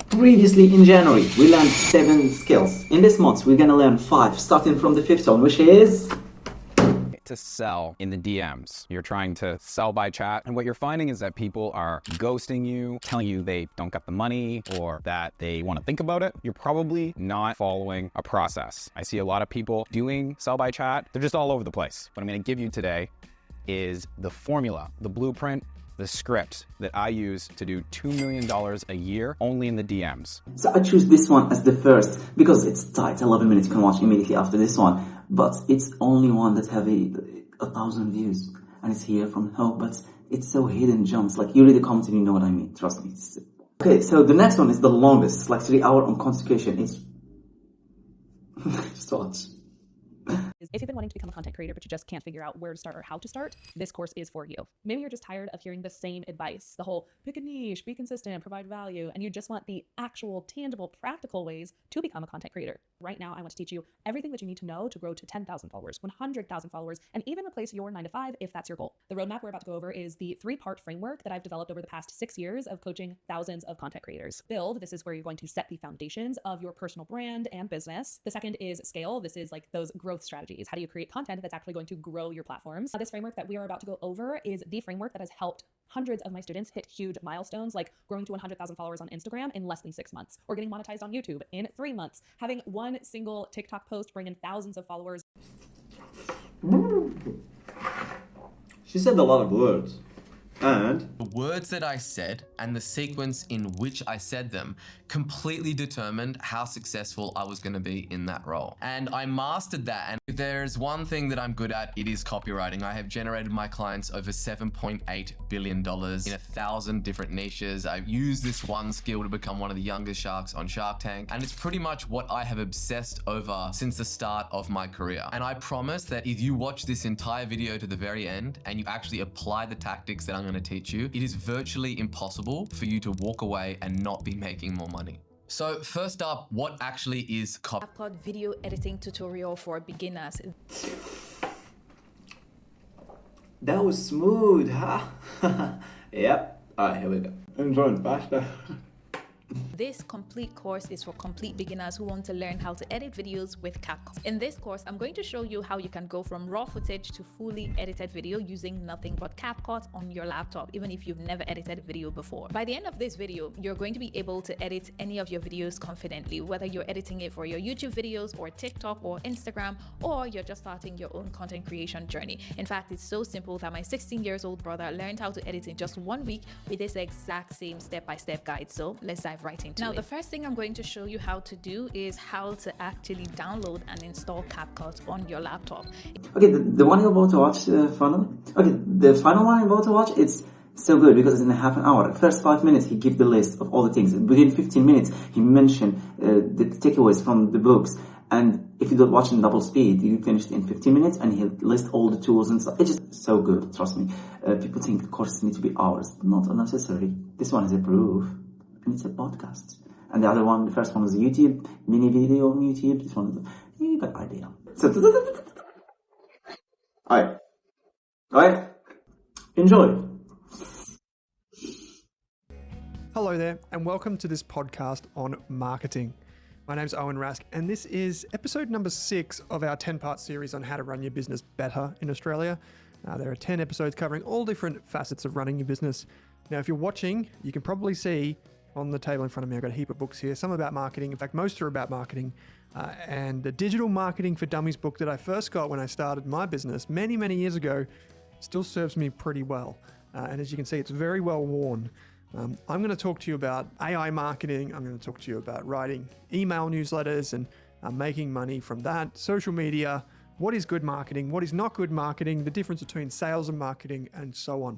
Previously in January, we learned 7 skills. In this month, we're gonna learn 5, starting from the 5th one, which is... to sell in the DMs. You're trying to sell by chat, and what you're finding is that people are ghosting you, telling you they don't got the money or that they want to think about it. You're probably not following a process. I see a lot of people doing sell by chat. They're just all over the place. What I'm going to give you today is the formula, the blueprint, the script that I use to do $2 million a year only in the DMs. So I choose this one as the first because it's tight, 11 minutes, you can watch immediately after this one. But it's only one that have 1,000 views. And it's here from home, but it's so hidden gems. Like, you read the comments and you know what I mean. Trust me. Okay, so the next one is the longest. It's like 3 hours on concentration. It's... Just watch. If you've been wanting to become a content creator, but you just can't figure out where to start or how to start, this course is for you. Maybe you're just tired of hearing the same advice, the whole pick a niche, be consistent, provide value, and you just want the actual, tangible, practical ways to become a content creator. Right now, I want to teach you everything that you need to know to grow to 10,000 followers, 100,000 followers, and even replace your 9-to-5 if that's your goal. The roadmap we're about to go over is the 3-part framework that I've developed over the past 6 years of coaching thousands of content creators. Build, this is where you're going to set the foundations of your personal brand and business. The second is scale. This is like those growth strategies. How do you create content that's actually going to grow your platforms? This framework that we are about to go over is the framework that has helped hundreds of my students hit huge milestones, like growing to 100,000 followers on Instagram in less than 6 months, or getting monetized on YouTube in 3 months, having one single TikTok post bring in thousands of followers. She said a lot of words. And the words that I said and the sequence in which I said them completely determined how successful I was going to be in that role. And I mastered that. And if there's one thing that I'm good at, it is copywriting. I have generated my clients over $7.8 billion in 1,000 different niches. I've used this one skill to become one of the youngest sharks on Shark Tank. And it's pretty much what I have obsessed over since the start of my career. And I promise that if you watch this entire video to the very end and you actually apply the tactics that I'm going to teach you, it is virtually impossible for you to walk away and not be making more money. So first up, what actually is CapCut video editing tutorial for beginners? that was smooth, huh? Yep. Alright, here we go. I'm going faster. This complete course is for complete beginners who want to learn how to edit videos with CapCut. In this course, I'm going to show you how you can go from raw footage to fully edited video using nothing but CapCut on your laptop, even if you've never edited video before. By the end of this video, you're going to be able to edit any of your videos confidently, whether you're editing it for your YouTube videos or TikTok or Instagram, or you're just starting your own content creation journey. In fact, it's so simple that my 16-year-old brother learned how to edit in just 1 week with this exact same step-by-step guide. So let's dive right into it. Now, the first thing I'm going to show you how to do is how to actually download and install CapCut on your laptop. Okay, the one you're about to watch, finally? Okay, the final one you're about to watch, it's so good because it's in half an hour. First 5 minutes, he gives the list of all the things. Within 15 minutes, he mentioned the takeaways from the books. And if you don't watch in double speed, you finish in 15 minutes and he'll list all the tools and stuff. It's just so good, trust me. People think courses need to be hours. Not unnecessary. This one is a proof. And it's a podcast. And the other one, the first one was YouTube, mini video on YouTube. This one is, you got idea. So, alright, enjoy. Hello there, and welcome to this podcast on marketing. My name's Owen Rask, and this is episode number 6 of our 10-part series on how to run your business better in Australia. There are 10 episodes covering all different facets of running your business. Now, if you're watching, you can probably see on the table in front of me, I've got a heap of books here, some about marketing. In fact, most are about marketing. And the Digital Marketing for Dummies book that I first got when I started my business many, many years ago still serves me pretty well. And as you can see, it's very well worn. I'm going to talk to you about AI marketing. I'm going to talk to you about writing email newsletters and making money from that, social media, what is good marketing, what is not good marketing, the difference between sales and marketing, and so on.